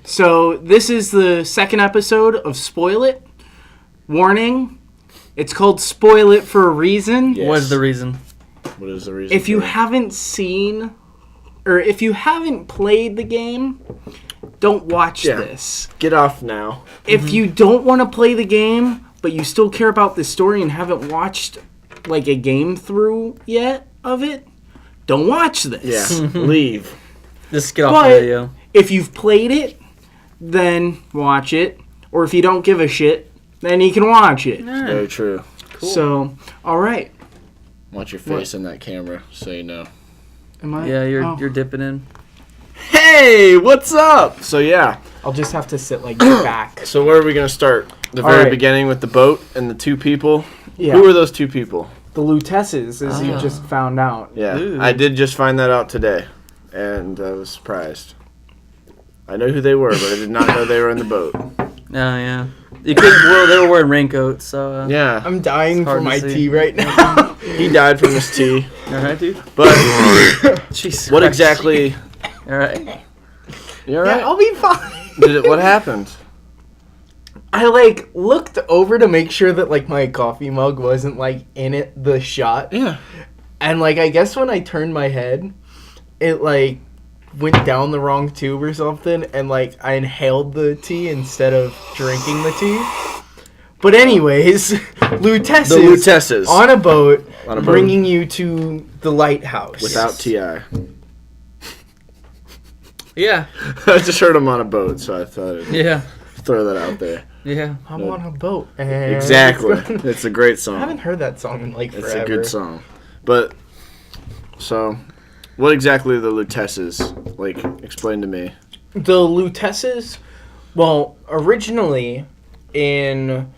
So this is the second episode of Spoil It. Warning, it's called Spoil It for a reason. Yes. What is the reason? What is the reason? If you haven't seen, or if you haven't played the game, don't watch this. Get off now. If you don't want to play the game, but you still care about the story and haven't watched like a game through yet of it, don't watch this. Yeah, leave. Just get off But the video. if you've played it, then watch it. Or if you don't give a shit, then you can watch it. Very true. Cool. So, all right. Watch your face in that camera so you know. Am I? Yeah, Oh. you're dipping in. Hey, what's up? So yeah. I'll just have to sit like back. So where are we going to start? The All very right. beginning with the boat and the two people? Yeah. Who are those two people? The Lutesses, as you just found out. Yeah, Ooh. I did just find that out today, and I was surprised. I know who they were, but I did not know they were in the boat. Oh, yeah. You could, well, they were wearing raincoats, so... Yeah, I'm dying It's hard for to my see. tea right now. he died from his tea. Alright, dude? But Jesus what Christ. exactly... Alright. You alright? Yeah, I'll be fine. What happened? I like looked over to make sure that like my coffee mug wasn't like in the shot. Yeah. And like I guess when I turned my head, it like went down the wrong tube or something, and like I inhaled the tea instead of drinking the tea. But anyways, Lutesses, The Lutesses. on a boat, On a boat. bringing you to the lighthouse. Without T.I. Yeah. I just heard him on a boat, so I thought I'd Yeah. throw that out there. Yeah. I'm on a boat. And Exactly. It's a great song. I haven't heard that song in like forever. It's a good song. But, so, what exactly are the Lutesses? Like, explain to me. The Lutesses, well, originally in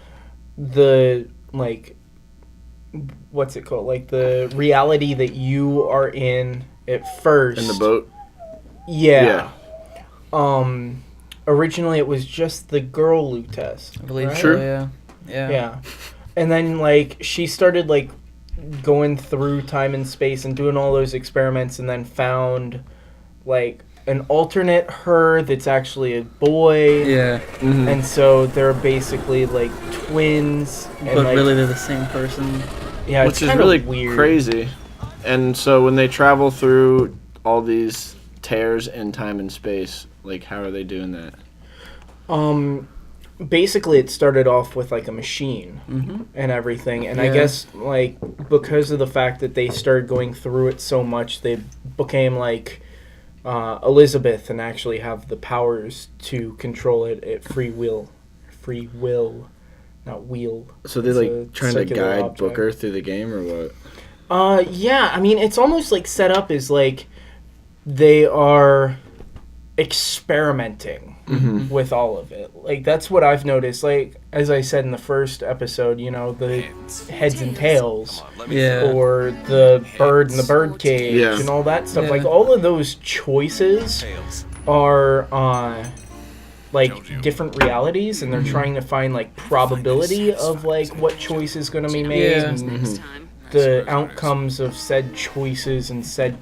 the, like, what's it called? Like, the reality that you are in at first. In the boat? Yeah. Originally it was just the girl Lutess. I believe right? so, True. yeah. Yeah. Yeah. And then, like, she started, like, going through time and space and doing all those experiments, and then found, like, an alternate her that's actually a boy. Yeah. Mm-hmm. And so they're basically, like, twins. And, But like, really they're the same person. yeah, Which it's is kinda really weird. crazy. And so when they travel through all these tears in time and space, like, how are they doing that? Basically it started off with like a machine and everything, and I Yeah. guess like because of the fact that they started going through it so much, they became like Elizabeth and actually have the powers to control it at free will, not wheel. So they're, It's a like, trying to circular guide object. Booker through the game, or what? Yeah, I mean, it's almost like set up as like they are experimenting with all of it. Like, that's what I've noticed. Like, as I said in the first episode, you know, the heads and tails, Yeah. or the bird in the bird cage, Yeah. and all that stuff. Yeah. Like, all of those choices are, like, different realities, and they're trying to find, like, probability of, like, what choice is going to be made, Yeah. and the outcomes of said choices and said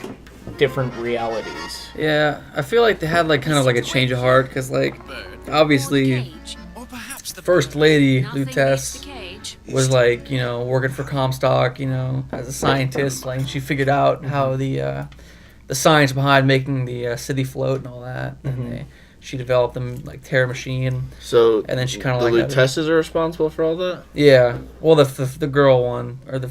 different realities. Yeah. I feel like they had like kind of like a change of heart because like obviously First Lady Lutess was like, you know, working for Comstock, you know, as a scientist. Like she figured out how the science behind making the city float and all that. And she developed them like Terror Machine. So And then she kinda the like had it. Lutesses are responsible for all that? Yeah. Well, the girl one or the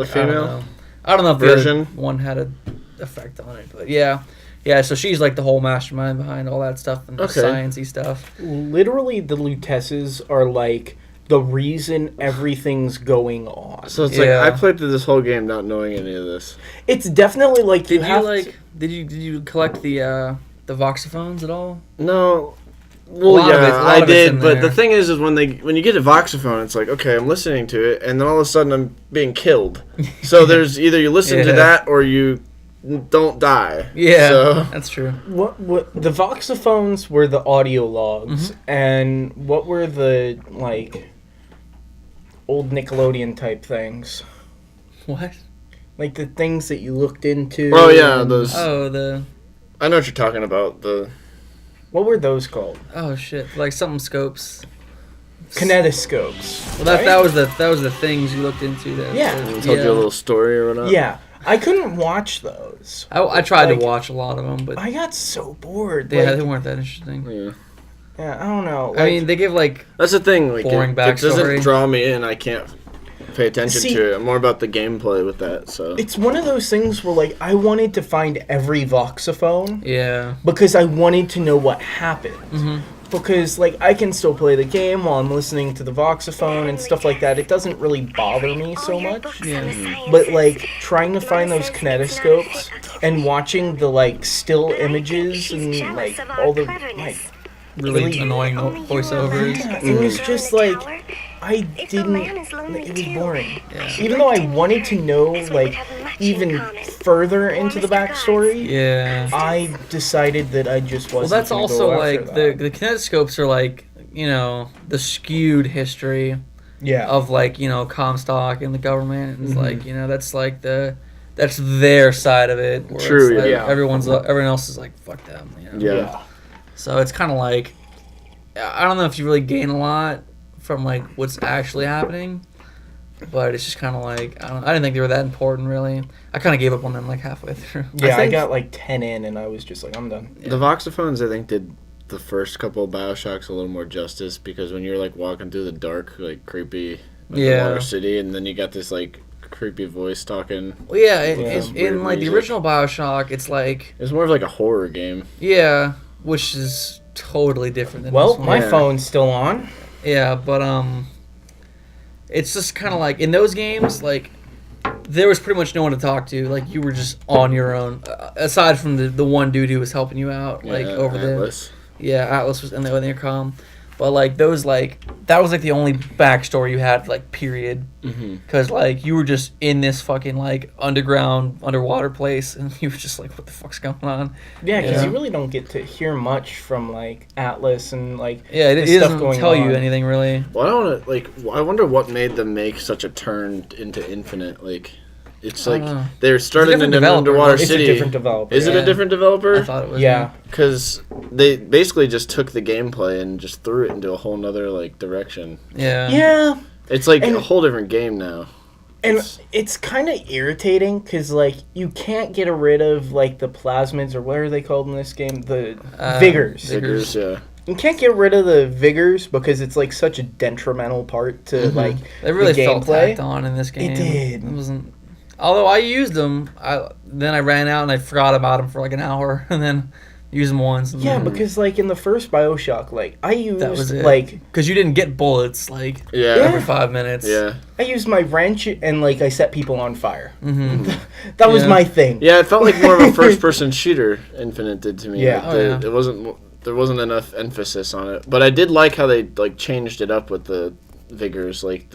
female? I don't know if the version other one had an effect on it, but yeah. Yeah, so she's like the whole mastermind behind all that stuff and the Okay. sciencey stuff. Literally, the Lutesses are like the reason everything's going on. So it's Yeah. like I played through this whole game not knowing any of this. It's definitely like Did you have like? Did you collect the voxophones at all? No. A Well, lot of yeah, it's- a lot I of it's did, in but the there. thing is when you get a voxophone, it's like, okay, I'm listening to it, and then all of a sudden I'm being killed. So there's either you listen to Yeah. that or you don't die. Yeah, So, that's true. what the voxophones were the audio logs, and what were the like old Nickelodeon type things, What? like the things that you looked into. oh yeah, and- those. Oh, the I know what you're talking about. What were those called? Oh shit! Like something scopes. Kinetoscopes. Well, that right? that was the things you looked into. That Yeah. It told you a little story or whatnot. Yeah, I couldn't watch those. I tried Like, to watch a lot of them, but I got so bored. yeah, like, they weren't that interesting. Yeah. yeah, I don't know. I mean, they give like That's the thing. Like, Boring it doesn't backstory. draw me in. I can't pay attention See- to it. I'm more about the gameplay with that. So it's one of those things where like I wanted to find every voxophone yeah. because I wanted to know what happened. Mm-hmm. Because like I can still play the game while I'm listening to the voxophone and stuff like that. It doesn't really bother me so much. Yeah. But like trying to find those kinetoscopes and watching the like still images and like all the like Really annoying voiceovers. yeah, it was just like I didn't. It was boring. Yeah. Even though I wanted to know like even further into the backstory. Yeah. I decided that I just Well, wasn't. that's gonna also go like after the kinetoscopes are like, you know, the skewed history yeah. of like, you know, Comstock and the government. And it's Mhm. like, you know, that's like that's their side of it. Where True, it's like yeah. everyone else is like, fuck them. You know? yeah. So it's kind of like, I don't know if you really gain a lot from like what's actually happening, but it's just kind of like, I didn't think they were that important really. I kind of gave up on them like halfway through. Yeah, I think- got like 10 in and I was just like, I'm done. The voxophones, I think, did the first couple of Bioshocks a little more justice because when you're like walking through the dark, like creepy Yeah. water city, and then you got this like creepy voice talking. Well, yeah, Yeah. in like the Music. original Bioshock, it's like, It was more of like a horror game. yeah, which is totally different than Well, this one. my Yeah. phone's still on. Yeah, but it's just kind of like in those games, like there was pretty much no one to talk to. Like you were just on your own, aside from the one dude who was helping you out, like Yeah, over there. Atlas. Yeah, Atlas was in the intercom, but like those that was like the only backstory you had, like period, Mm-hmm. because like you were just in this fucking like underwater place, and you were just like, what the fuck's going on? Yeah, because Yeah. you really don't get to hear much from like Atlas and like Yeah, it the doesn't stuff going tell you on. anything really. Well, I don't want to like. I wonder what made them make such a turn into Infinite. Like, it's I like don't know. they're starting in different an developer, underwater It's city. a different developer. Is it Yeah. a different I developer? thought it was. Yeah. Because they basically just took the gameplay and just threw it into a whole nother like direction. Yeah. Yeah, It's like And- a whole different game now. and it's kind of irritating because like you can't get rid of like the plasmids or what are they called in this game? The vigors. Vigors. Yeah. You can't get rid of the vigors because it's like such a detrimental part to like They really the felt gameplay. tacked on in this game. did. It wasn't. Although I used them, then I ran out and I forgot about them for like an hour, and then used them once. And Yeah, then, because like in the first Bioshock, like I used that was it. like because you didn't get bullets like Yeah. every 5 minutes. Yeah. I used my wrench and like I set people on fire. Mm-hmm. That was Yeah. my thing. Yeah, it felt like more of a first-person shooter. Infinite did to me. Yeah. Like, Oh, yeah. It wasn't. There wasn't enough emphasis on it, but I did like how they like changed it up with the vigors. Like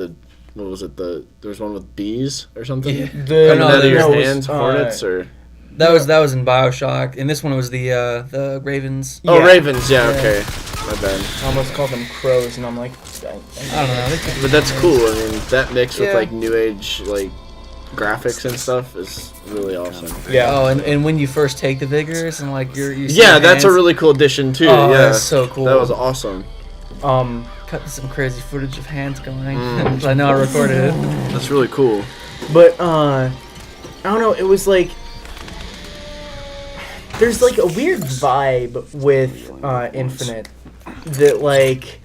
what was it? There was one with bees or something. Yeah. The, Oh, no, Coming out of your no, it was, hands, hornets or That was in Bioshock, and this one was the Ravens. oh Yeah. ravens. Yeah, Yeah. okay, my bad. I almost called them crows, and I'm like, I don't know. They could- But that's cool. I mean, that mix with Yeah. like new age like graphics and stuff is really awesome. yeah. Oh, and when you first take the vigors and like you see Yeah, your that's a hands, really cool addition too. Oh, yeah, that's so cool. That was awesome. cut some crazy footage of hands going. Which I know I recorded it. That's really cool. But I don't know. It was like there's like a weird vibe with Infinite that like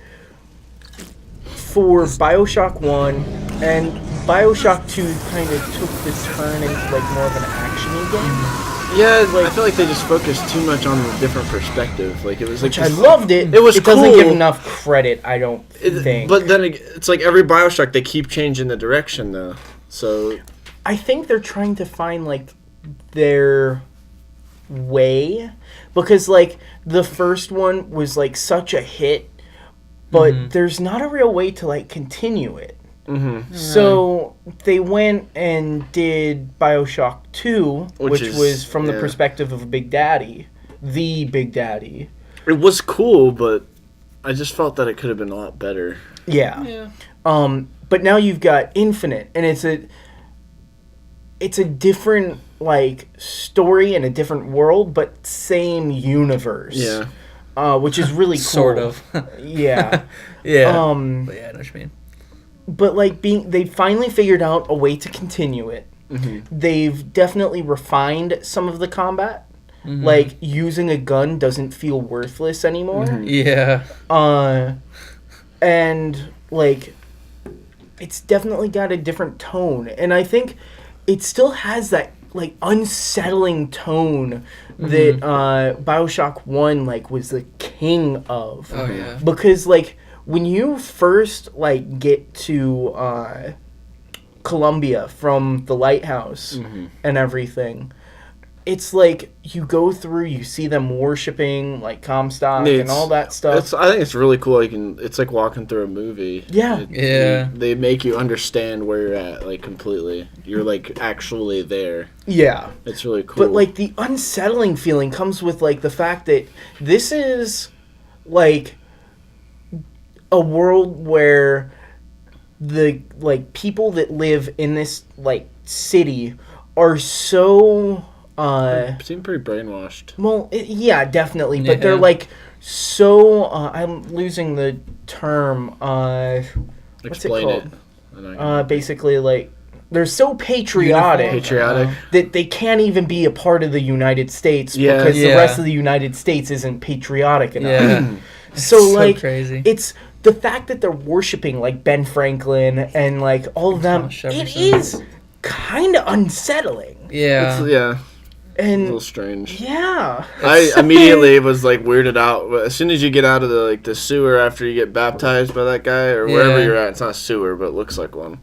for Bioshock 1 and Bioshock 2 kind of took the turn into like more of an action-y game. Yeah, I feel like they just focused too much on the different perspective. Like it was like Which I loved it. It was doesn't cool. give enough credit, I don't think. But then it's like every Bioshock they keep changing the direction though. So I think they're trying to find like their way because like the first one was like such a hit, but there's not a real way to like continue it. So they went and did Bioshock 2, which was from the perspective of Big Daddy, the Big Daddy. it was cool, but I just felt that it could have been a lot better. Yeah. But now you've got Infinite, and it's a different like story and a different world, but same universe. Yeah. which is really cool. Sort of. Yeah. Yeah. But yeah, I know what you mean. But like they finally figured out a way to continue it. They've definitely refined some of the combat. Like using a gun doesn't feel worthless anymore. Yeah. And like it's definitely got a different tone, and I think it still has that like unsettling tone that Bioshock 1 like was the king of. Oh yeah. Because like when you first like get to Columbia from the lighthouse and everything, it's like you go through, you see them worshiping like Comstock and all that stuff. I think it's really cool. It's like walking through a movie. Yeah. They make you understand where you're at, like completely. You're like actually there. Yeah. It's really cool. But like the unsettling feeling comes with like the fact that this is like a world where the like people that live in this like city are so seem pretty brainwashed. well, yeah, definitely, but they're Yeah. like so I'm losing the term what's Explain it it. called? Basically like they're so patriotic Patriotic. that they can't even be a part of the United States Yeah. because the Yeah. rest of the United States isn't patriotic enough. Yeah. So like crazy. it's the fact that they're worshiping like Ben Franklin and like all of them. Thomas It Jefferson. is kind of unsettling. Yeah. Yeah. A And little strange. yeah, I immediately was like weirded out as soon as you get out of the sewer after you get baptized by that guy or wherever Yeah. you're at. It's not a sewer, but it looks like one.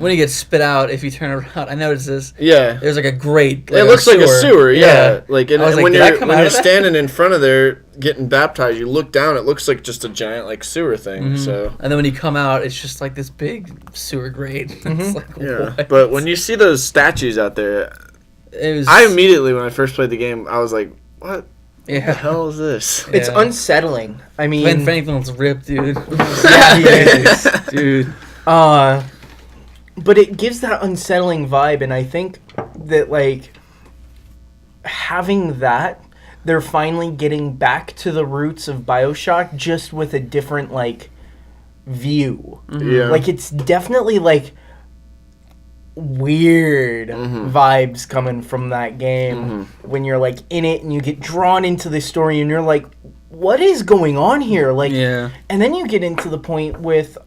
When you get spit out, if you turn around, I noticed this. Yeah, There's like a grate. it looks like a sewer. Yeah, like and I was like, when did I you're come when out you're of that? standing in front of there getting baptized, you look down. It looks like just a giant like sewer thing. So And then when you come out, it's just like this big sewer grate. It's like, yeah, what? but when you see those statues out there, It was. I immediately when I first played the game, I was like, what the Yeah. hell is this? it's Yeah. unsettling. I mean, Ben Franklin's ripped, dude. yeah, he is. Dude. But it gives that unsettling vibe, and I think that like having that, they're finally getting back to the roots of Bioshock, just with a different like view. Yeah, Like it's definitely like weird vibes coming from that game when you're like in it and you get drawn into the story and you're like, what is going on here? Like, Yeah. and then you get into the point with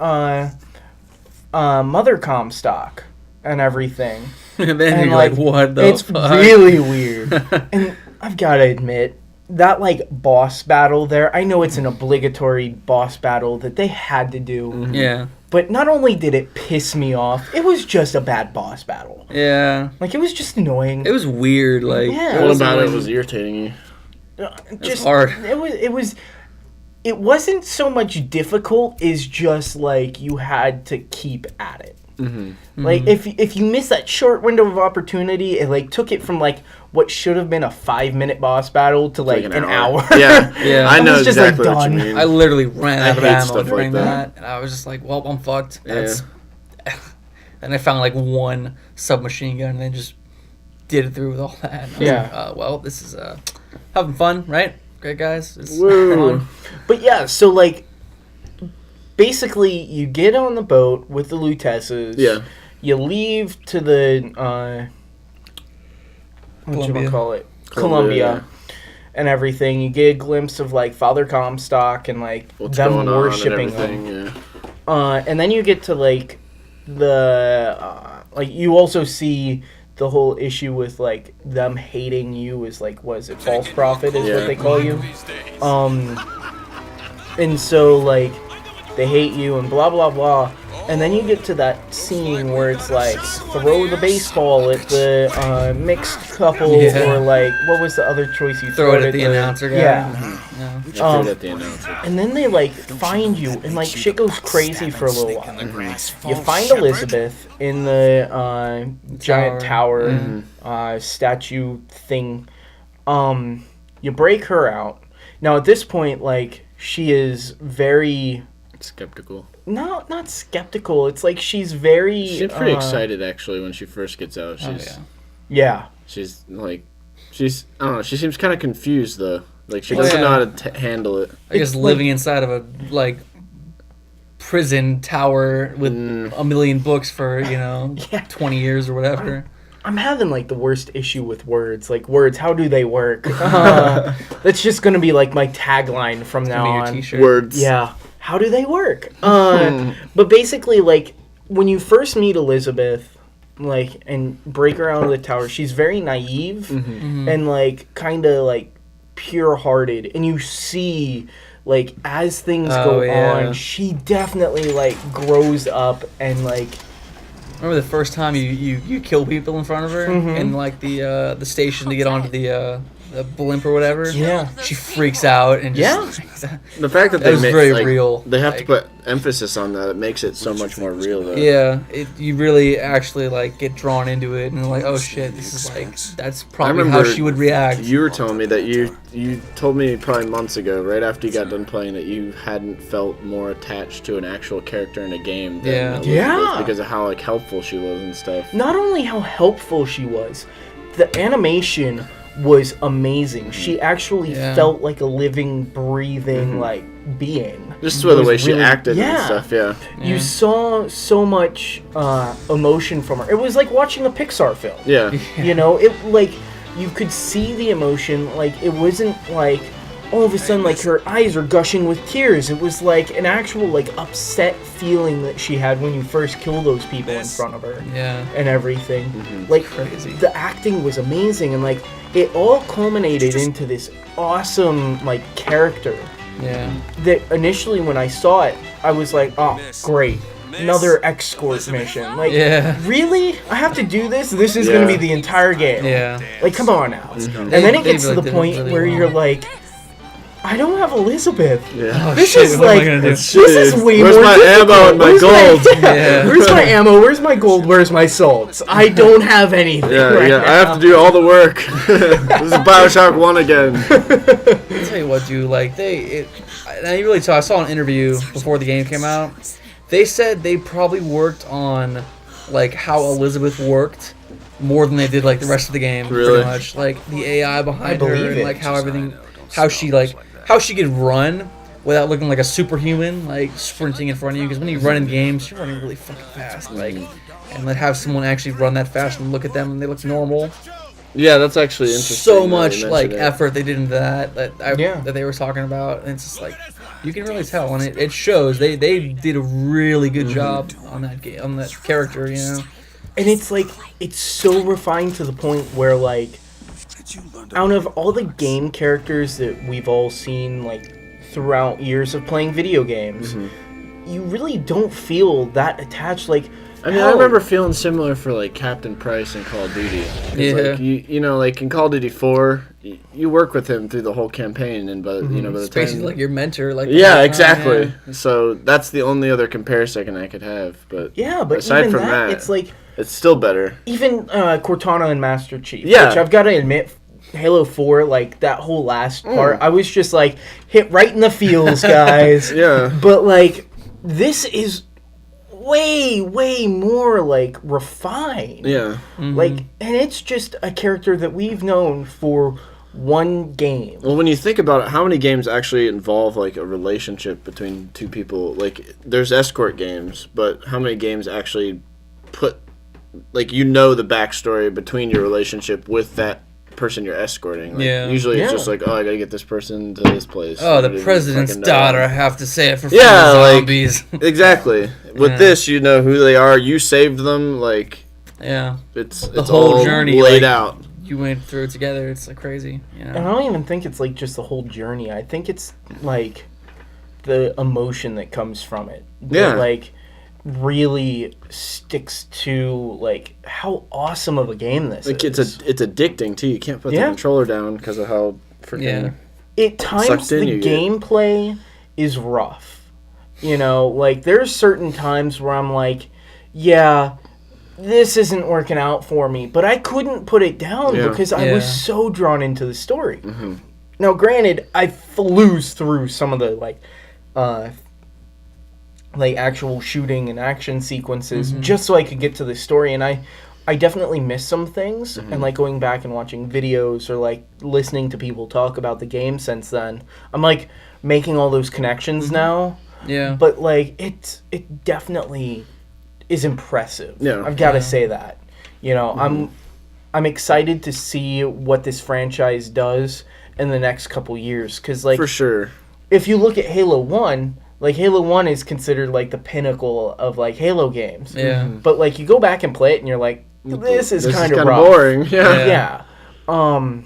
Mother Comstock and everything. And then And you're like, what the it's fuck? really weird. And I've got to admit, that like boss battle there, I know it's an obligatory boss battle that they had to do. Yeah. But not only did it piss me off, it was just a bad boss battle. Yeah. Like, it was just annoying. It was weird. Like, Yeah. what was about it like- was irritating you? Just hard. It wasn't so much difficult, it's just like you had to keep at it. Like if you miss that short window of opportunity, it like took it from like what should have been a 5-minute boss battle to like an hour. Yeah, Yeah. I I know was just, like, exactly what you done. mean. I literally ran I out of hate ammo stuff like during that. that. And I was just like, well, I'm fucked. That's. And I found like one submachine gun and then just did it through with all that. And I was Yeah. like, well, this is having fun, right? Great, guys. It's Woo. fun. But yeah, so like basically you get on the boat with the Lutesses. Yeah. You leave to the Columbia. whatchamacallit? Columbia, Columbia and everything. You get a glimpse of like Father Comstock and like What's them going on and worshiping everything? them. Yeah. And then you get to like the like you also see the whole issue with like them hating you as like what is it, false prophet is Yeah. what they call you. And so like they hate you and blah blah blah. And then you get to that scene where it's like throw the baseball at the mixed couple, Yeah. or like what was the other choice you Throw it at the announcer guy. Yeah. Yeah. I threw it at the announcer. And then they like find you and like shit goes crazy for a little while. You find Elizabeth in the giant tower statue thing. You break her out. Now at this point, like she is very Skeptical. not skeptical. It's like she's very. She seems pretty excited actually when she first gets out. Oh, She's yeah. Yeah. she's like she's I don't know. She seems kind of confused though. Like she doesn't know how to handle it. I guess living inside of a like prison tower with a million books for 20 years or whatever. I'm having like the worst issue with words. Like words, how do they work? That's just gonna be like my tagline from now on. T-shirt. Words. Yeah, how do they work? But basically, like when you first meet Elizabeth, like and break her out of the tower, she's very naive and like kind of like pure-hearted, and you see like as things go on, she definitely like grows up and like. Remember the first time you kill people in front of her in like the station to get onto the blimp or whatever? Yeah. She freaks out and just... The fact that That was very real. They have to put emphasis on that. It makes it so much more real, though. Yeah, you really actually like get drawn into it and like, oh shit, this is like that's probably how she would react. You were telling me that you told me probably months ago, right after you got done playing, that you hadn't felt more attached to an actual character in a game than Elizabeth because of how like helpful she was and stuff. Not only how helpful she was, the animation was amazing. She actually felt like a living, breathing, like being. Just the way she acted and stuff, You saw so much emotion from her. It was like watching a Pixar film. Yeah. You know, it like you could see the emotion. Like it wasn't like all of a sudden like her eyes are gushing with tears. It was like an actual like upset feeling that she had when you first kill those people in front of her. Yeah. And everything. Like crazy. The acting was amazing, and like it all culminated into this awesome like character. Yeah. That initially when I saw it, I was like, oh, great. Another escort mission. Like, really? I have to do this? This is going to be the entire game. Yeah. Like, come on now. And then it gets to the point where you're like, I don't have Elizabeth. Yeah. Oh, this shit, is what like, am I gonna do? this is way Where's more my difficult. ammo and my gold? Where's my ammo? Where's my gold? Where's my salts? I don't have anything right now. I have to do all the work. This is Bioshock 1 again. I'll tell you what, dude, like, I saw an interview before the game came out. They said they probably worked on, like, how Elizabeth worked more than they did, like, the rest of the game, pretty much. Like, the AI behind her and, like, how she could run without looking like a superhuman, like, sprinting in front of you. Because when you run in games, you're running really fucking fast, like, and like, have someone actually run that fast and look at them and they look normal. Yeah, that's actually interesting. So much like effort they did into that that they were talking about, and it's just like you can really tell, and it shows. They did a really good job on that game, on that character, you know. And it's like it's so refined to the point where like out of all the game characters that we've all seen like throughout years of playing video games, you really don't feel that attached. Like, I mean, I remember feeling similar for like Captain Price in Call of Duty. Like, you know, like in Call of Duty 4, you work with him through the whole campaign, and by the time, basically like your mentor, like exactly. So that's the only other comparison I could have. But but aside even from that, it's like it's still better. Even Cortana and Master Chief, which I've got to admit, Halo 4, like that whole last part, I was just like hit right in the feels, guys. But like this is way more like refined. Like, and it's just a character that we've known for one game. Well, when you think about it, how many games actually involve like a relationship between two people? Like, there's escort games, but how many games actually put like the backstory between your relationship with that person you're escorting? Like, usually it's just like, oh, I gotta get this person to this place. Oh, the president's daughter. I have to say it for zombies. Like, exactly. With this, you know who they are. You saved them. Like, it's the whole all journey laid out. You went through it together. It's like crazy. You know? And I don't even think it's like just the whole journey. I think it's like the emotion that comes from it. That, like, really sticks to like how awesome of a game this is. It's addicting too. You can't put the controller down because of how freaking at times the gameplay is rough. You know, like there's certain times where I'm like, this isn't working out for me, but I couldn't put it down because I was so drawn into the story. Now, granted, I flews through some of the like actual shooting and action sequences just so I could get to the story, and I I definitely miss some things, and like going back and watching videos or like listening to people talk about the game since then, I'm like making all those connections now. Yeah. But like it definitely is impressive. Yeah. I've got to say that. You know, I'm excited to see what this franchise does in the next couple years, cuz like For sure. if you look at Halo 1, like Halo 1 is considered like the pinnacle of like Halo games. Yeah. But like you go back and play it and you're like, this is kind of kinda rough. boring. Yeah. Yeah.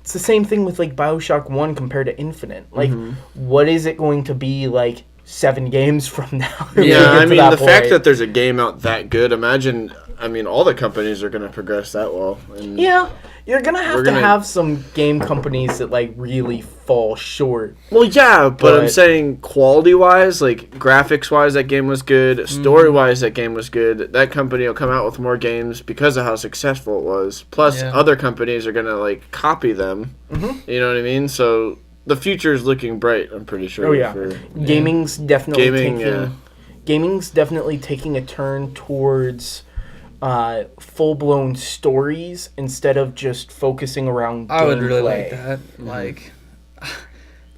It's the same thing with like Bioshock 1 compared to Infinite. Like what is it going to be like 7 games from now? if we Yeah, get I to mean, that the fact point? that there's a game out that good, imagine, I mean, all the companies are going to progress that well. And Yeah, you're going to have We're to gonna- have some game companies that like really fall short. Well, yeah, but I'm But- saying quality-wise, like graphics-wise, that game was good. Story-wise, that game was good. That company will come out with more games because of how successful it was. Plus, Yeah. other companies are going to, like, copy them. You know what I mean? So, the future is looking bright, I'm pretty sure. Oh yeah. for- Gaming's definitely Gaming, taking yeah. gaming's definitely taking a turn towards full-blown stories instead of just focusing around I would really gameplay. like that. Like,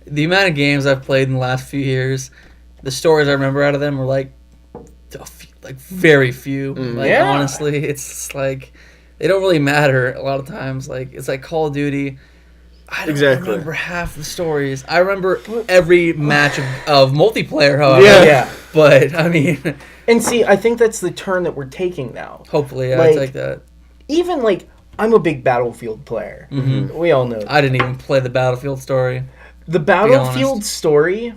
the amount of games I've played in the last few years, the stories I remember out of them were like, very few. Like, Yeah. honestly, it's like they don't really matter a lot of times. Like, it's like Call of Duty. I don't Exactly. remember half the stories. I remember every match of multiplayer, however. Yeah. But I mean, And see, I think that's the turn that we're taking now. hopefully, I Like, take that. Even like I'm a big Battlefield player. We all know that. I didn't even play the Battlefield story. The Battlefield story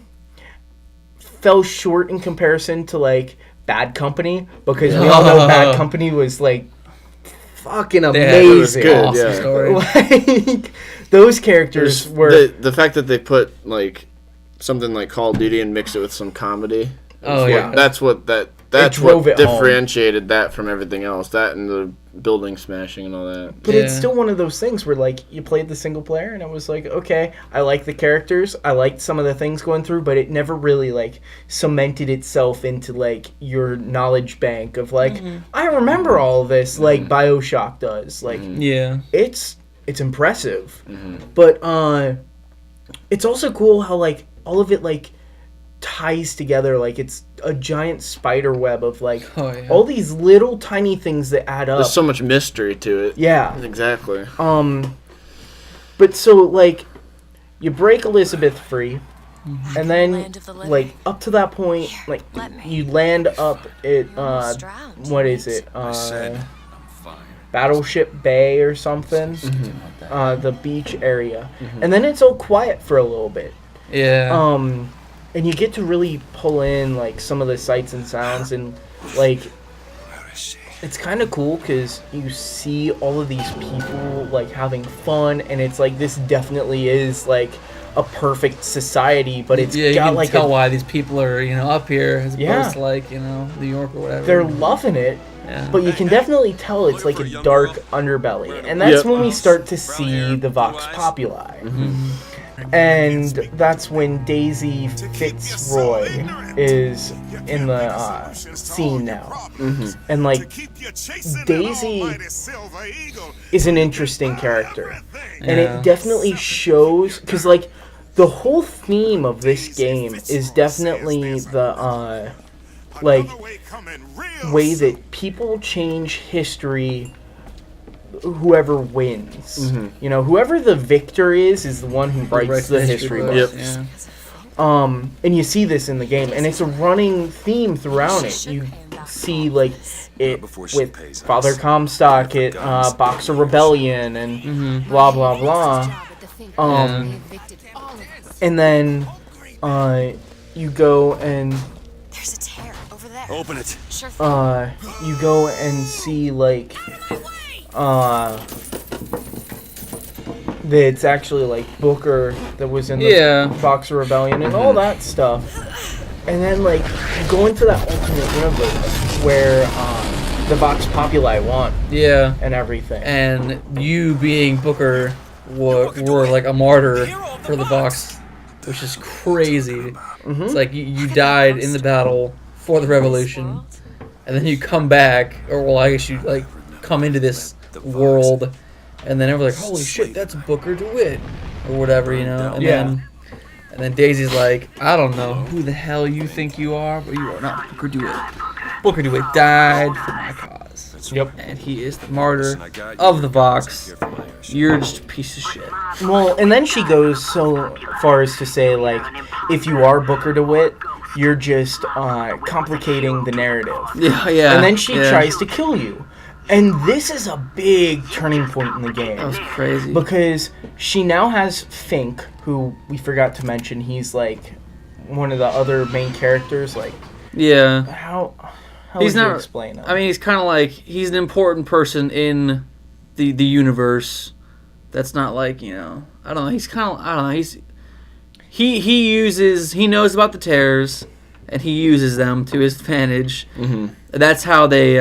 fell short in comparison to like Bad Company, because we all know Bad Company was like fucking It amazing. was good, Awesome yeah. story. Like those characters were the fact that they put, like, something like Call of Duty and mixed it with some comedy. Oh, what- yeah. That's what drove it home. differentiated that from everything else. That and the building smashing and all that. But it's Yeah. still one of those things where, like, you played the single player, and it was like, okay, I like the characters, I liked some of the things going through, but it never really, like, cemented itself into, like, your knowledge bank of, like, I remember all of this, like Bioshock does. Like, Yeah. it's impressive. But, it's also cool how, like, all of it, like, ties together. Like, it's a giant spider web of, like, Oh, yeah. all these little tiny things that add up. There's so much mystery to it. Yeah. Exactly. But so, like, you break Elizabeth free, and then, Land of the living. like, up to that point, like, let me. you land up at, Almost drowned. what is it? I'm fine. Battleship Bay or something? The beach area. And then it's all quiet for a little bit. Yeah. And you get to really pull in, like, some of the sights and sounds, and, like, Where is she? it's kind of cool because you see all of these people like having fun, and it's like this definitely is like a perfect society, but it's yeah, you got can like tell why these people are, up here as opposed Yeah. to, like, New York or whatever. they're loving it, Yeah. but you can definitely tell it's like a dark underbelly, and that's Yep. when we start to see the Vox Populi. And that's when Daisy Fitzroy is in the scene now. And like Daisy is an interesting character, and Yeah. it definitely shows, because like the whole theme of this game is definitely the like way that people change history. Whoever wins, whoever the victor is the one who writes the history book. Yep. Yeah. And you see this in the game, and it's a running theme throughout it. You see like it with Father Comstock at Boxer Rebellion and blah blah blah. And then you go and There's a tear over there. Open it. Sure thing. you go and see like that it's actually like Booker that was in the Yeah. Boxer Rebellion and all that stuff. And then like you go into that alternate universe where the Vox Populi won Yeah. and everything. And you being Booker were like a martyr for the Vox, which is crazy. It's like you died in the battle for the revolution, and then you come back, or well, I guess you like come into this world, and then everyone's like, holy shit, that's Booker DeWitt, or whatever, you know. And then Daisy's like, I don't know who the hell you think you are, but you are not Booker DeWitt. Booker DeWitt died for my cause. Yep. And he is the martyr of the Vox. You're just a piece of shit. Well, and then she goes so far as to say, like, if you are Booker DeWitt, you're just complicating the narrative. Yeah. And then she tries to kill you. And this is a big turning point in the game. That was crazy. Because she now has Fink, who we forgot to mention. He's, like, one of the other main characters. Like, yeah. How He's would you not, explain him? I mean, he's kind of like, he's an important person in the universe. That's not like, you know, I don't know. He's kind of, I don't know. He knows about the tears, and he uses them to his advantage. Mm-hmm. That's how they,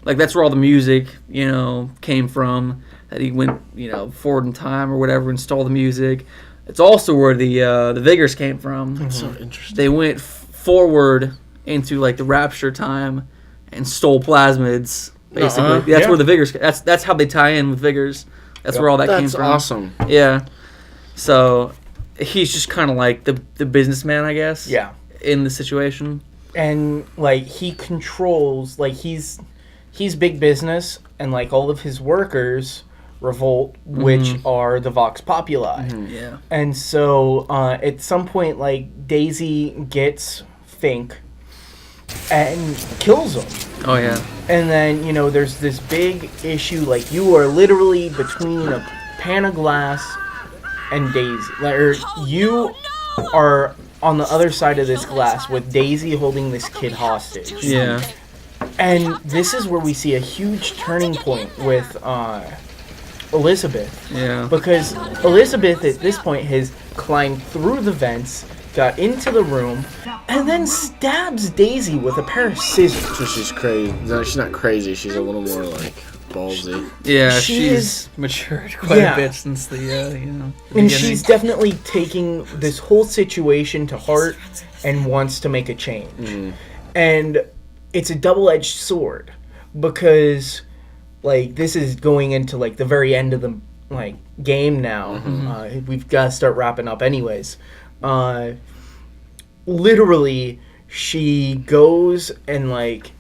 like, that's where all the music, you know, came from. That he went, you know, forward in time or whatever and stole the music. It's also where the Vigors came from. That's so interesting. They went forward into, like, the Rapture time and stole plasmids, basically. That's where the Vigors, that's how they tie in with Vigors. That's where all that came from. That's awesome. Yeah. So he's just kind of like the businessman, I guess. Yeah. In the situation. And, like, he controls, like, he's big business, and, like, all of his workers revolt, which are the Vox Populi. Yeah. And so at some point, like, Daisy gets Fink and kills him. Oh, yeah. And then, you know, there's this big issue, like, you are literally between a pane of glass and Daisy. Like, or you are on the other side of this glass with Daisy holding this kid hostage. Yeah. And this is where we see a huge turning point with Elizabeth. Yeah. Because Elizabeth at this point has climbed through the vents, got into the room, and then stabs Daisy with a pair of scissors. So she's crazy. No, she's not crazy. She's a little more, like, ballsy. Yeah, She she's is- matured quite Yeah. a bit since the, you know, And beginning. she's definitely taking this whole situation to heart and wants to make a change. And it's a double-edged sword because, like, this is going into, like, the very end of the, like, game now. We've got to start wrapping up anyways. Literally, she goes and, like,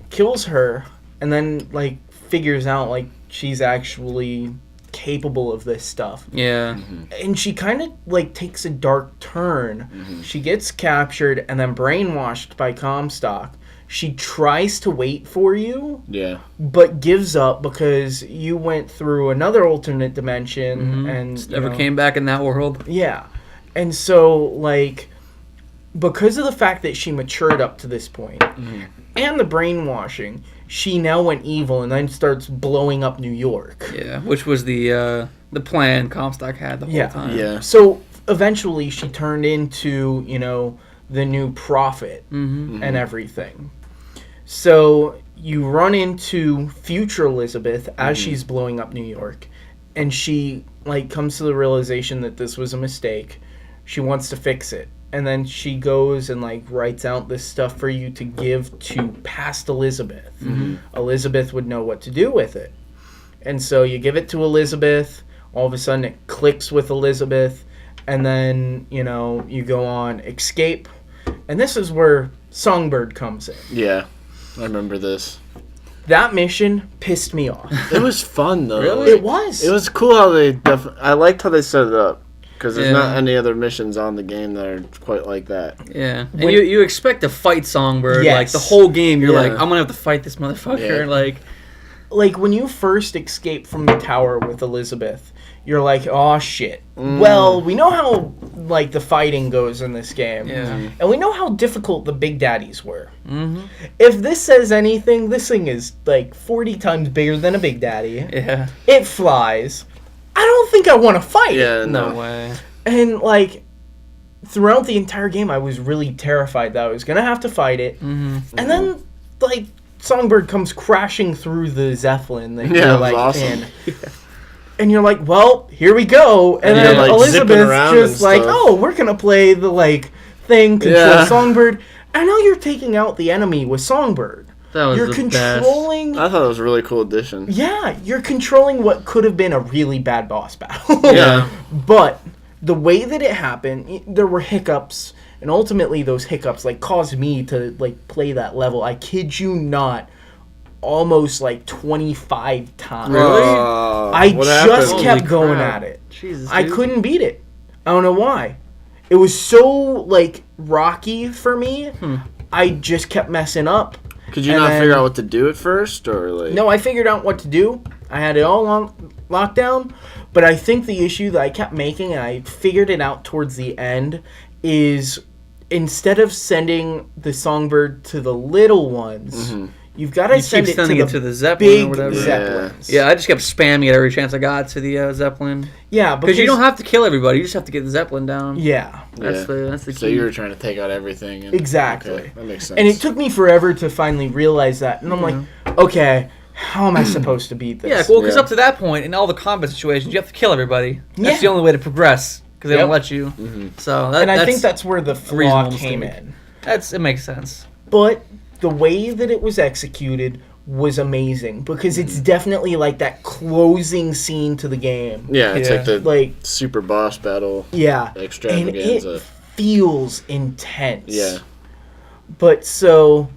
kills her and then, like, figures out, like, she's actually capable of this stuff. Yeah. And she kind of, like, takes a dark turn. She gets captured and then brainwashed by Comstock. She tries to wait for you, Yeah. but gives up because you went through another alternate dimension and you Never know, came back in that world. Yeah. And so, like, because of the fact that she matured up to this point and the brainwashing, she now went evil and then starts blowing up New York. Yeah, which was the plan Comstock had the whole time. Yeah. So eventually she turned into, you know, the new prophet and everything. So you run into future Elizabeth as she's blowing up New York, and she, like, comes to the realization that this was a mistake. She wants to fix it. And then she goes and, like, writes out this stuff for you to give to past Elizabeth. Elizabeth would know what to do with it. And so you give it to Elizabeth. All of a sudden it clicks with Elizabeth. And then, you know, you go on escape. And this is where Songbird comes in. Yeah. I remember this. That mission pissed me off. It was fun, though. Really? It was. It was cool how they I liked how they set it up. Because there's Yeah. not any other missions on the game that are quite like that. Yeah, and When- you expect to fight Songbird, Yes. like, the whole game, you're Yeah. like, I'm gonna have to fight this motherfucker, Yeah. like, Like, when you first escape from the tower with Elizabeth, you're like, oh, shit. Well, we know how, like, the fighting goes in this game. Yeah. And we know how difficult the Big Daddies were. If this says anything, this thing is, like, 40 times bigger than a Big Daddy. yeah, It flies. I don't think I want to fight it. Yeah, no no. way. And, like, throughout the entire game, I was really terrified that I was going to have to fight it. And then, like, Songbird comes crashing through the Zeppelin that Yeah, you're, it was like, awesome. in. And you're like, well, here we go. And Yeah, then like, zipping Elizabeth's around just and like, stuff. oh, we're going to play the, like, thing, control Yeah. Songbird. And now you're taking out the enemy with Songbird. That was you're the controlling. I thought it was a really cool addition. Yeah, you're controlling what could have been a really bad boss battle. Yeah. But the way that it happened, there were hiccups, and ultimately those hiccups like caused me to like play that level. I kid you not, almost like 25 times. Really? I what just happened? kept Holy going crap. at it. Jesus, I dude. couldn't beat it. I don't know why. It was so like rocky for me. I just kept messing up. Could you And not then- figure out what to do at first, or like? No, I figured out what to do. I had it all on lockdown. But I think the issue that I kept making, and I figured it out towards the end, is instead of sending the songbird to the little ones, you've got to You send keep it sending to it to the the Zeppelin big or whatever. Zeppelins. Yeah, I just kept spamming it every chance I got to the Zeppelin. Yeah, Because you don't have to kill everybody. You just have to get the Zeppelin down. Yeah, That's Yeah. the key. So you were trying to take out everything. And, exactly. Okay, that makes sense. And it took me forever to finally realize that. And I'm like, okay, how am I supposed to beat this? Yeah, well, because Yeah. up to that point, in all the combat situations, you have to kill everybody. That's Yeah. the only way to progress, because they Yep. don't let you. So And I think that's where the flaw reasonable came mistake. in. it makes sense. But the way that it was executed was amazing because it's definitely like that closing scene to the game. yeah, it's Yeah. like the Like, super boss battle. yeah. And Extravaganza. it feels intense. Yeah. But so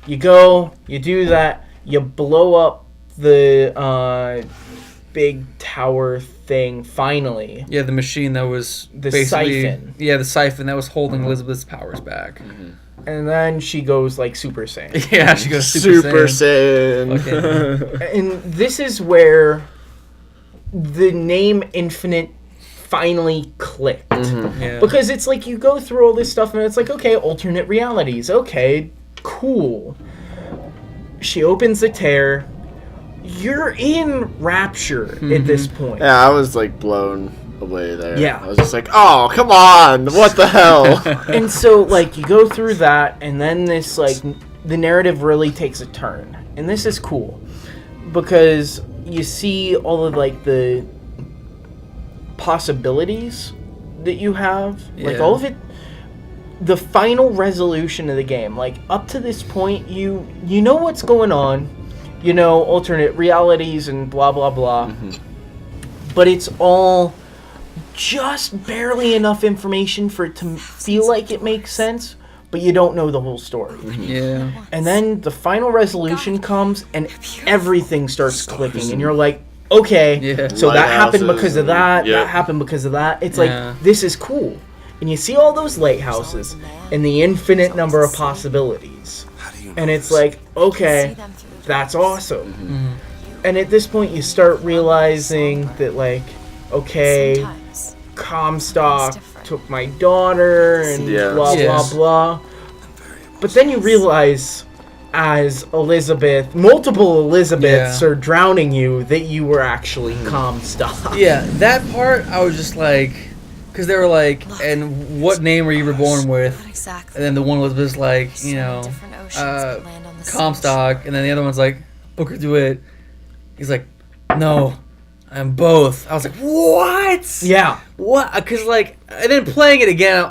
you go, you do that, you blow up the big tower thing finally. Yeah, the machine that was The basically siphon. Yeah, the siphon that was holding Elizabeth's powers back. And then she goes like Super Saiyan. Yeah, she goes Super Saiyan. Saiyan. And this is where the name Infinite finally clicked. Yeah. Because it's like you go through all this stuff and it's like, okay, alternate realities. Okay, cool. She opens the tear. You're in rapture at this point. Yeah, I was like blown away there. Yeah. I was just like, oh, come on, what the hell? And so, like, you go through that, and then this, like, the narrative really takes a turn. And this is cool. Because you see all of, like, the possibilities that you have. Like, Yeah. all of it. The final resolution of the game. Like, up to this point, you know what's going on. You know, alternate realities and blah, blah, blah. But it's all just barely enough information for it to feel like it makes sense, but you don't know the whole story. Yeah. And then the final resolution comes and everything starts clicking and you're like, okay, Yeah. so that happened Lighthouses because of and- that, yeah. that happened because of that. It's Yeah. like, this is cool. And you see all those lighthouses and the infinite number of possibilities. How do you know And it's this? like, okay, See them through the that's awesome. Mm-hmm. And at this point you start realizing that, like, okay, Sometimes. Comstock took my daughter and Yeah. blah Yes. blah blah. But then you realize, as multiple Elizabeths Yeah. are drowning you, that you were actually Comstock. Yeah, that part I was just like, because they were like, and what name were you reborn with? Not exactly. And then the one was like, you So know, different oceans, uh, but land on the Comstock, and then the other one's like, Booker DeWitt. He's like, no, I'm both. I was like, what? Yeah. What? Because like, and then playing it again,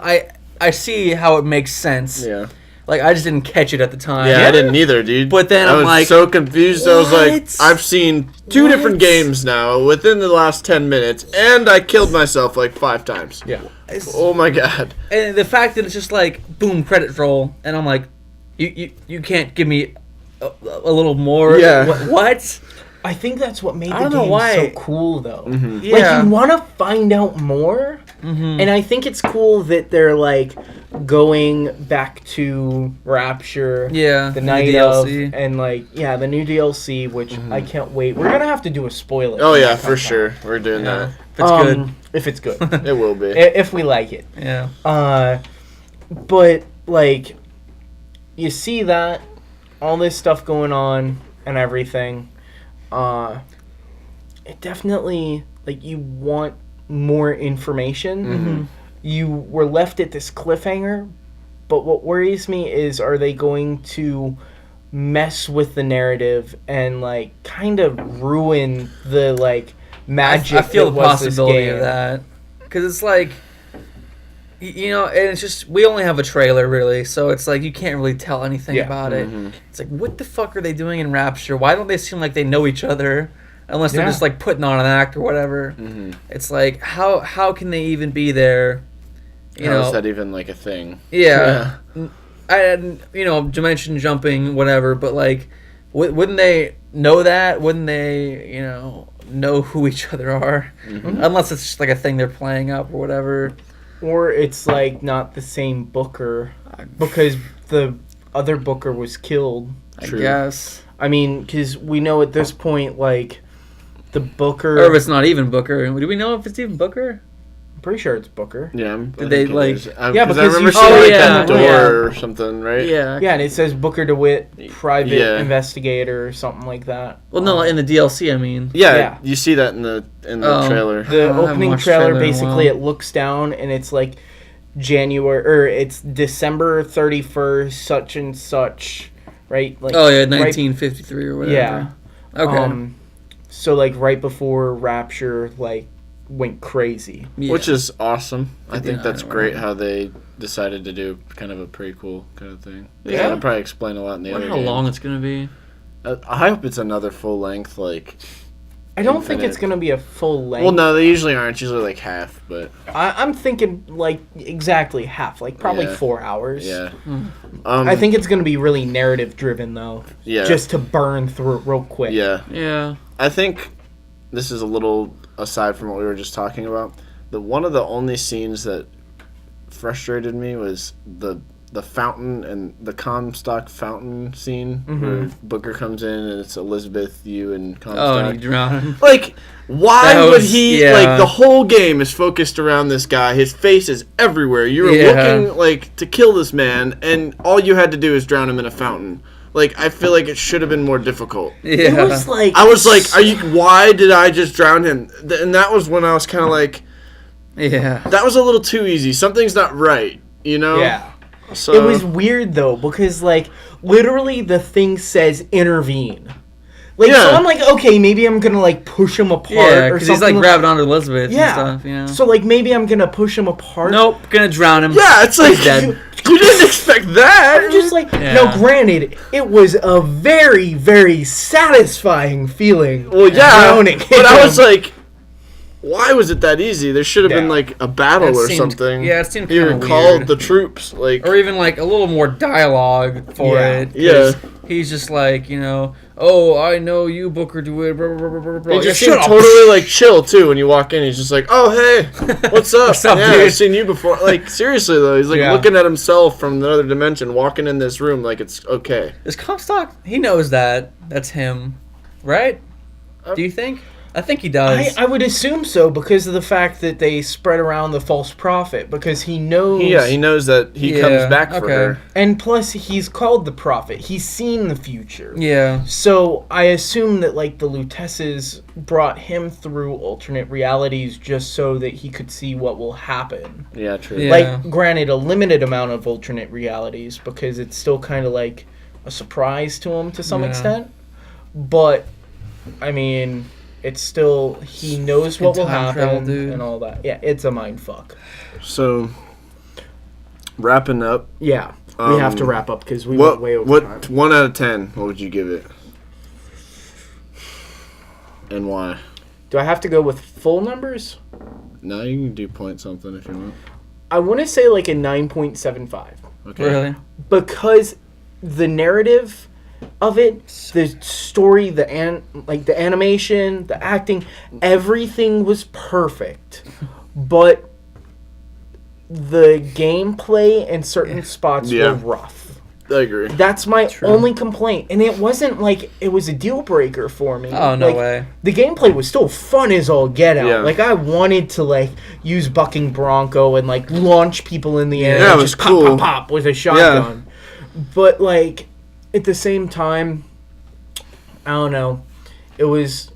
I see how it makes sense. Yeah. Like I just didn't catch it at the time. Yeah, I didn't either, dude. But then I I'm was like, so confused. I was like, what? I've seen two What? different games now within the last 10 minutes, and I killed myself like 5 times. Yeah. Oh my god. And the fact that it's just like boom credits roll, and I'm like, you can't give me a little more. Yeah. What? I think that's what made I the don't know game why. so cool, though. Like, Yeah. you want to find out more, and I think it's cool that they're, like, going back to Rapture, Yeah, the the night of, DLC. and, like, yeah, the new DLC, which I can't wait. We're gonna have to do a spoiler. Oh when yeah, that for comes sure. We're doing Yeah. If it's good. If it's good. that. It will be. If we like it. Yeah. But, like, you see that, all this stuff going on and everything, it definitely, like, you want more information. You were left at this cliffhanger, but what worries me is, are they going to mess with the narrative and, like, kind of ruin the, like, magic I feel that the was this possibility game? of that, because it's like, you know, and it's just we only have a trailer really, so it's like you can't really tell anything Yeah. about it. It's like, what the fuck are they doing in Rapture? Why don't they seem like they know each other? Unless they're Yeah. just like putting on an act or whatever. It's like how can they even be there? You How is know, that even like a thing? yeah. You know, dimension jumping, whatever. But like, wouldn't they know that? Wouldn't they, you know who each other are? Unless it's just like a thing they're playing up or whatever. Or it's like not the same Booker because the other Booker was killed. I True. guess. I mean, because we know at this point, like, the Booker... Or if it's not even Booker. Do we know if it's even Booker? I'm pretty sure it's Booker. Yeah. Did they, like- Yeah, Yeah, because I because remember you- seeing oh, like yeah, that door yeah. or something, right? Yeah. Yeah, and it says Booker DeWitt, private Yeah. investigator or something like that. Well, no, in the DLC, I mean. Yeah, Yeah. you see that in the Oh. trailer. The I haven't opening watched trailer, trailer in a basically, while. it looks down and it's like it's December 31st, such and such, right? Like, Oh, yeah, right- 1953 or whatever. Yeah. Okay. So, like, right before Rapture, like, went crazy. Yeah. Which is awesome. I Yeah, think that's I great wonder. how they decided to do kind of a prequel kind of thing. Yeah. That'll probably explain a lot in the I other wonder how games. long it's going to be. I hope it's another full length, like... I don't think it's Infinite. going to be a full length. Well, no, they usually aren't. It's usually like half, but I'm thinking, like, exactly half. Like, probably Yeah. 4 hours. yeah. I think it's going to be really narrative-driven, though. Yeah. Just to burn through it real quick. Yeah. Yeah. I think this is a little aside from what we were just talking about. One of the only scenes that frustrated me was the fountain and the Comstock fountain scene where Booker comes in and it's Elizabeth, you, and Oh, Comstock. and you drown him. Like, why That would was- he? yeah. Like, the whole game is focused around this guy. His face is everywhere. You were Yeah. looking like to kill this man, and all you had to do is drown him in a fountain. Like, I feel like it should have been more difficult. Yeah. It was like... I was like, "Are you? Why did I just drown him?" And that was when I was kind of like, Yeah. "That was a little too easy. Something's not right." You know? Yeah. So It was weird, though, because, like, literally the thing says intervene. Like, so Yeah. I'm like, okay, maybe I'm gonna, like, push him apart Yeah, or because something. he's like grabbing onto Elizabeth Yeah. and stuff, you know? So, like, maybe I'm gonna push him apart. Nope, gonna drown him. Yeah, it's like He's dead. you didn't expect that. I'm just like, Yeah. now, granted, it was a very, very satisfying feeling. Well, yeah, drowning but I him. was like, why was it that easy? There should have been Yeah. like a battle That or seemed- something. yeah, it seemed You kinda called weird. the troops, like, Or even like a little more dialogue for Yeah. it. 'cause Yeah. He's just like, you know, oh, I know you, Booker DeWitt, blah, blah, blah, blah, blah. he Yeah, just shut seemed up. totally like chill too. When you walk in, he's just like, "Oh hey, what's up? What's up, yeah, dude?" I've seen you before." Like seriously though, he's like Yeah. looking at himself from another dimension, walking in this room like it's okay. Is Comstock, he knows that. That's him, right? Do you think? I think he does. I would assume so because of the fact that they spread around the false prophet because he knows. Yeah, he knows that he Yeah, comes back for okay. her. And plus, he's called the prophet. He's seen the future. Yeah. So I assume that like the Lutesses brought him through alternate realities just so that he could see what will happen. Yeah, true. Yeah. Like, granted, a limited amount of alternate realities because it's still kind of like a surprise to him to some Yeah. extent. But I mean, it's still he knows what will time travel, happen dude. and all that. Yeah, it's a mind fuck. So, wrapping up, Yeah, we have to wrap up because we went way over what time. 1 out of 10? What would you give it? And why? Do I have to go with full numbers? No, you can do point something if you want. I want to say like a 9.75 Okay. Really? because the narrative of it, the story, the animation, the acting, everything was perfect. But the gameplay in certain spots Yeah. were rough. I agree. That's my only complaint. And it wasn't like it was a deal breaker for me. Oh, no Like, way. The gameplay was still fun as all get out. Yeah. Like I wanted to like use bucking bronco and like launch people in the air Yeah, it and was just pop cool. pop pop with a shotgun. But like at the same time, I don't know. It was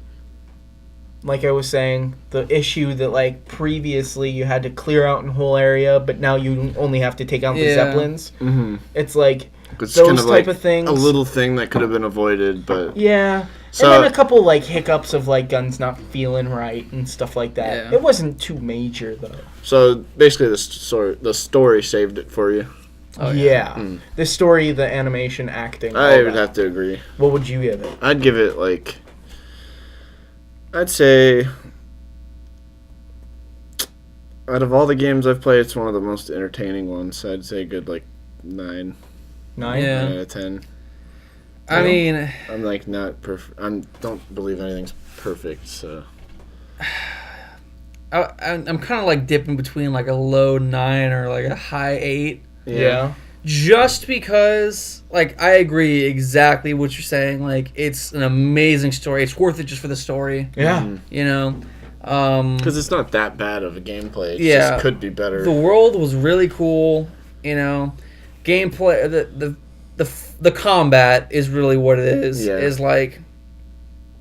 like I was saying, the issue that like previously you had to clear out a whole area, but now you only have to take out the Yeah. Zeppelins. Mm-hmm. It's like It's those kind of type like of things. a little thing that could have been avoided, but Yeah. So and then a couple like hiccups of like guns not feeling right and stuff like that. Yeah. It wasn't too major though. so basically the story saved it for you. Oh, yeah. The story, the animation, acting. I all would that. have to agree. What would you give it? I'd give it like, I'd say, out of all the games I've played, it's one of the most entertaining ones. So I'd say a good like 9, 9? Yeah. 9 out of 10. I mean, I'm like not perfect. I don't believe anything's perfect. So I'm kind of like dipping between like a low 9 or like a high 8. Yeah. Just because, like, I agree exactly what you're saying. Like, it's an amazing story. It's worth it just for the story. Yeah. You know? because it's not that bad of a gameplay. It Yeah. just could be better. The world was really cool. You know? Gameplay, the combat is really what it is. Yeah. Is like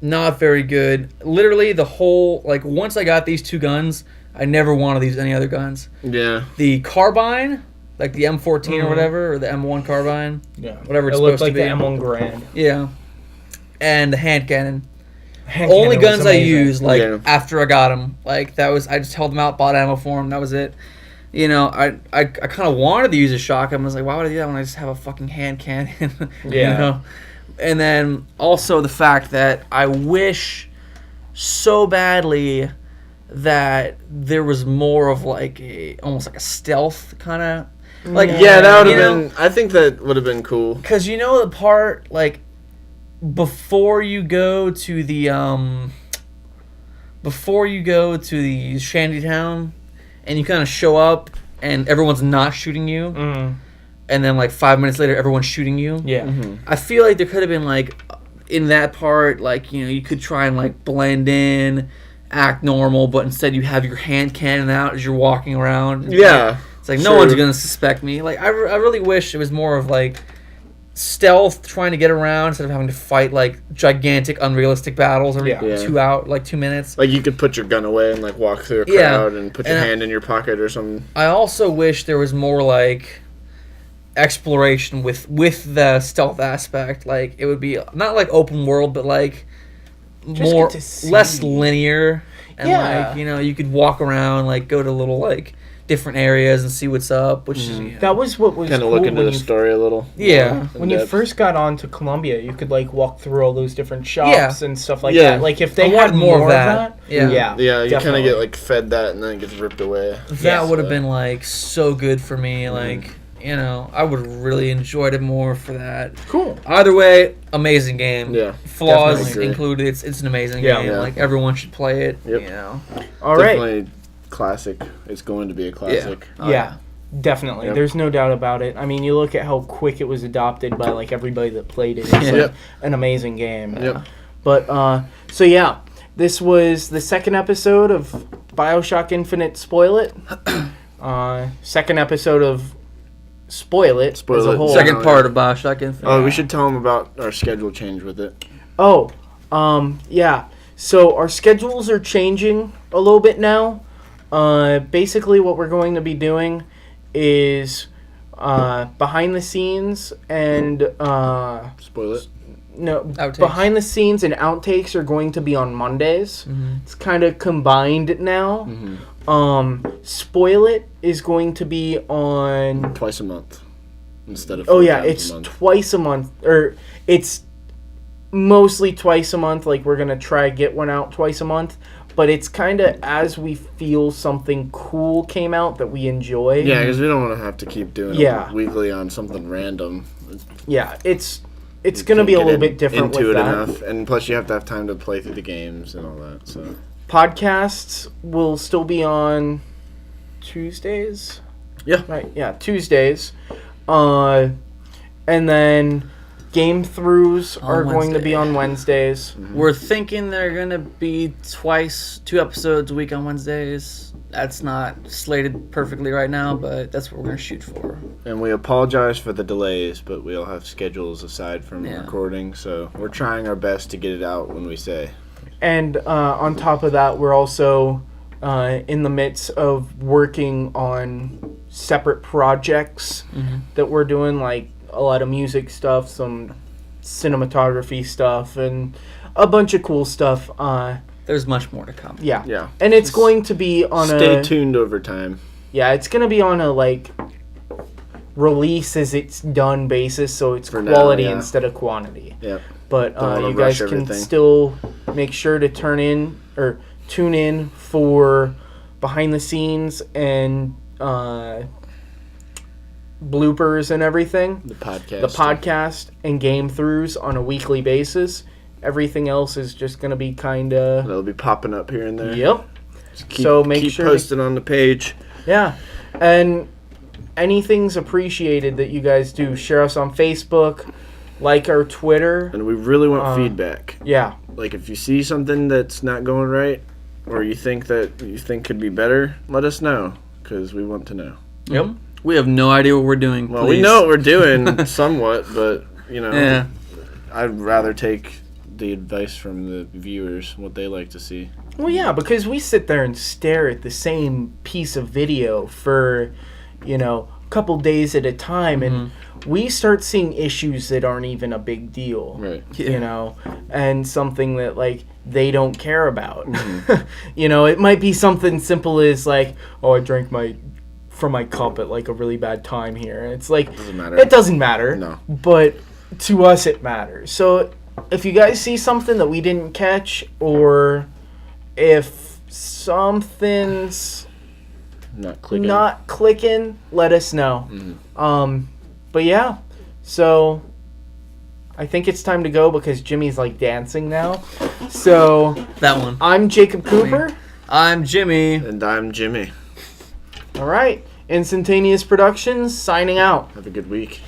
not very good. Literally, the whole, like, once I got these 2 guns, I never wanted to use any other guns. Yeah. The carbine, like the M14 or whatever, or the M1 carbine, Yeah. whatever it's It looked supposed like to be. the M1 Grand. Yeah. And the hand cannon. Hand Only cannon was guns I amazing. used, like, Yeah. after I got them. Like, that was, I just held them out, bought ammo for them, that was it. You know, I kind of wanted to use a shotgun. I was like, why would I do that when I just have a fucking hand cannon? Yeah. You know? And then also the fact that I wish so badly that there was more of like almost like a stealth kind of like Yeah, that would you have know, been. I think that would have been cool. because you know the part like before you go to the shantytown and you kind of show up and everyone's not shooting you, and then like 5 minutes later everyone's shooting you. Yeah. I feel like there could have been like in that part, like, you know, you could try and like blend in, act normal, but instead you have your hand cannon out as you're walking around. Yeah. It's like no Sure. one's gonna suspect me. Like I really wish it was more of like stealth, trying to get around instead of having to fight like gigantic, unrealistic battles every Yeah. 2 minutes. Like you could put your gun away and like walk through a Yeah. crowd and put your And hand in your pocket or something. I also wish there was more like exploration with the stealth aspect. Like it would be not like open world, but like more get to see. less linear. And Yeah. like, you know, you could walk around, like go to little like different areas and see what's up, which is That was what was Kind of cool look into when the you story a little. Yeah. when you in-depth. first got onto Columbia. You could like walk through all those different shops Yeah. and stuff like Yeah. that. Like if they I had wanted more of that, Yeah. yeah, Yeah, you kind definitely. of get like fed that and then it gets ripped away. that Yes. would have been like so good for me. Like, you know, I would have really enjoyed it more for that. cool. Either way, amazing game. Yeah, Flaws definitely. included. It's an amazing Yeah. game. Yeah. Like everyone should play it. Yep. You know. All right, Definitely classic. It's going to be a classic. Oh, yeah. Definitely. Yep. There's no doubt about it. I mean, you look at how quick it was adopted by like everybody that played it. It's like Yep. an amazing game. Yep. But so yeah, this was the second episode of Bioshock Infinite. Spoil it. Second episode of Spoil It Spoil as a It. whole. Second part of Bioshock Infinite. Oh, we should tell them about our schedule change with it. Oh, yeah. So our schedules are changing a little bit now. Basically, what we're going to be doing is behind the scenes and Spoil it. no Outtakes. behind the scenes and outtakes are going to be on Mondays. It's kind of combined now. Spoil It is going to be on. Twice a month instead of. Oh 4 yeah, times it's a month. twice a month, or it's mostly twice a month. Like we're gonna try get one out twice a month, but it's kind of as we feel something cool came out that we enjoy. Yeah, because we don't want to have to keep doing Yeah. it weekly on something random. Yeah, it's gonna be a little bit different into with it that. enough, and plus you have to have time to play through the games and all that. So Podcasts will still be on Tuesdays. Yeah. Right. Yeah, Tuesdays. And then game throughs On are going to be Wednesday. on Wednesdays. We're thinking they're gonna be 2 episodes a week on Wednesdays. That's not slated perfectly right now, but that's what we're gonna shoot for. And we apologize for the delays, but we all have schedules aside from Yeah. recording, so we're trying our best to get it out when we say. And on top of that, we're also in the midst of working on separate projects that we're doing, like a lot of music stuff, some cinematography stuff, and a bunch of cool stuff. There's much more to come. Yeah. Yeah. And it's going to be on Stay tuned over time. Yeah, it's going to be on a, like, release as it's done basis, so it's For now, quality yeah. instead of quantity. Yep. But wanna you guys rush can everything. still make sure to tune in for behind the scenes and bloopers and everything. The podcast. The podcast and game throughs on a weekly basis. Everything else is just going to be kind of... It'll be popping up here and there. Yep. Keep, So make keep sure posted on the page. Yeah. And anything's appreciated that you guys do. Share us on Facebook, like our Twitter. And we really want feedback. Yeah. Like, if you see something that's not going right, or you think could be better, let us know, because we want to know. Yep. We have no idea what we're doing. Well, please. we know what we're doing somewhat, but, you know, Yeah. I'd rather take the advice from the viewers, what they like to see. Well, yeah, because we sit there and stare at the same piece of video for, a couple days at a time, and we start seeing issues that aren't even a big deal. Right. And something that, like, they don't care about. It might be something simple as, like, oh, I drank from my cup at, like, a really bad time here. And it's like, Doesn't matter. it doesn't matter. No. But to us, it matters. So if you guys see something that we didn't catch, or if something's Not clicking. not clicking, let us know. But yeah, so I think it's time to go because Jimmy's like dancing now. So That one. I'm Jacob Cooper. I'm Jimmy. And I'm Jimmy. All right, Instantaneous Productions signing out. Have a good week.